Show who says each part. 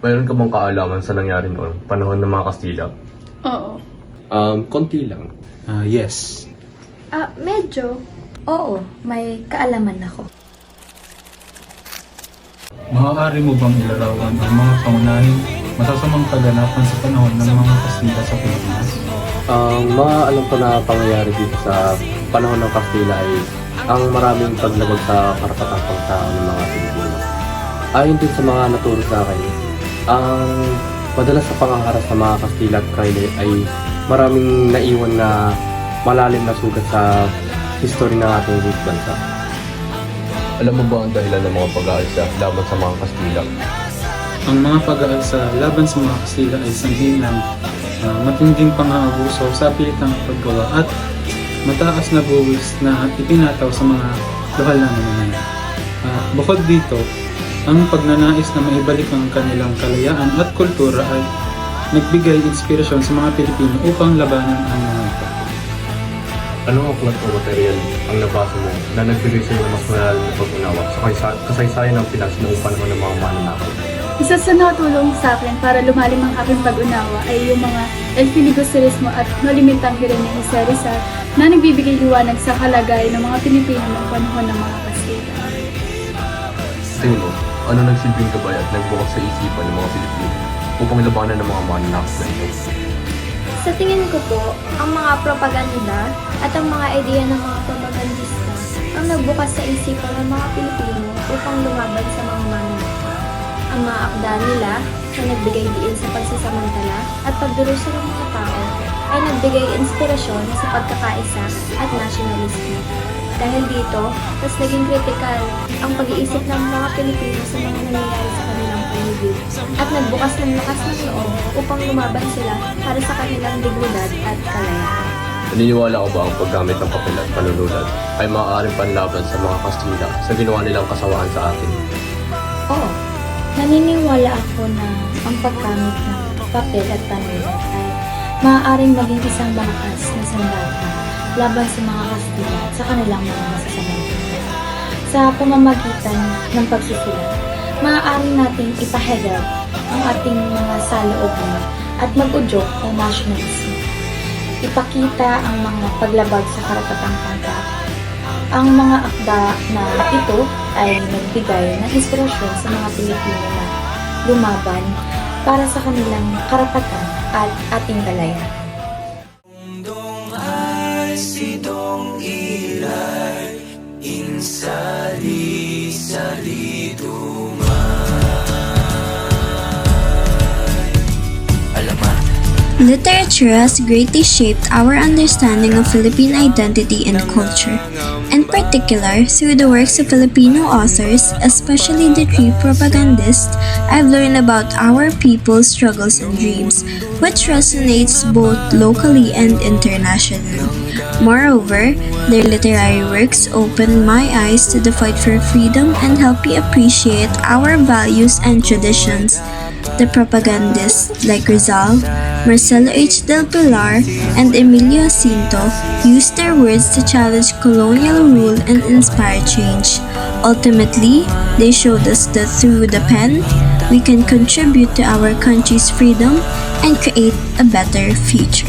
Speaker 1: Mayroon ka bang kaalaman sa nangyari noong panahon ng mga Kastila?
Speaker 2: Oo.
Speaker 1: Konti lang.
Speaker 3: Yes.
Speaker 4: Medyo. Oo, may kaalaman ako.
Speaker 3: Maaari mo bang ilarawan ang mga pangunahing masasamang kaganapan sa panahon ng mga Kastila sa Pilipinas?
Speaker 1: Ang mga alam ko na pangyayari dito sa panahon ng Kastila ay ang maraming paglabag sa karapatang pangtao ng mga Pilipino. Ayon din sa mga naturo sa akin, ang madalas sa pangaharas ng mga Kastila at Fraile ay maraming naiwan na malalim na sugat sa history ng ating bansa. Alam mo ba ang dahilan ng mga pag-aalsa laban sa mga Kastila?
Speaker 3: Ang mga pag-aalsa laban sa mga Kastila ay sanhin ng matinding pang-aabuso sa pilitang paggawa at mataas na buwis na ipinataw sa mga lokal na mamamayan. Bukod dito, ang pagnanais na maibalik ang kanilang kalayaan at kultura ay nagbigay inspirasyon sa mga Pilipino upang labanan ang mga ito.
Speaker 1: Anong aklat o material ang nabasa mo na nagbigay sa iyo ng mas malalim na pag-unawa sa kasaysayan ng Pinas noong panahon ng mga mananakop?
Speaker 2: Isa sa nakatulong sa akin para lumalim ang aking pag-unawa ay yung mga El Filibusterismo at No Limitang Hiren ni Jose Rizal na nagbibigay liwanag sa kalagayan ng mga Pilipino noong panahon ng mga Kastila.
Speaker 1: Tingin mo, ano nagsilbing gabay at nagbukas sa isipan ng mga Pilipino upang labanan ng mga mananakop na ito?
Speaker 4: Sa tingin ko po, ang mga propaganda at ang mga ideya ng mga propagandista ang nagbukas sa isipan ng mga Pilipino upang lumaban sa mga mananakop. Ang mga akda nila na nagbigay diin sa pagsasamantala at pagdurusa ng mga tao ay nagbigay inspirasyon sa pagkakaisa at nationalismo. Dahil dito, mas naging kritikal ang pag-iisip ng mga Pilipino sa mga nangyayari sa kanilang paligid at nagbukas ng lakas ng loob upang lumaban sila para sa kanilang dignidad at kalayaan.
Speaker 1: Naniniwala ko ba ang paggamit ng papel at panunulat ay maaaring panlaban sa mga Kastila sa ginawa nilang kasawaan sa atin?
Speaker 4: Oo, naniniwala ako na ang paggamit ng papel at panulat ay maaaring maging isang malakas na sandata laban sa mga Kastila at sa kanilang mga masasamang gawa. Sa pamamagitan ng pagsusulat, maaaring nating ipahayag ang ating mga saloobin at mag-udyok ng nationalismo. Ipakita ang mga paglabag sa karapatang pangtao. Ang mga akda na ito ay nagbigay ng inspirasyon sa mga Pilipino na lumaban para sa kanilang karapatan at ating kalayaan.
Speaker 5: Sidong ilay insali-sali alamat.
Speaker 6: Literature has greatly shaped our understanding of Philippine identity and culture, in particular through the works of Filipino authors, especially the three propagandists. I've learned about our people's struggles and dreams, which resonates both locally and internationally. Moreover, their literary works opened my eyes to the fight for freedom and helped me appreciate our values and traditions. The propagandists like Rizal, Marcelo H. del Pilar, and Emilio Jacinto used their words to challenge colonial rule and inspire change. Ultimately, they showed us that through the pen, we can contribute to our country's freedom and create a better future.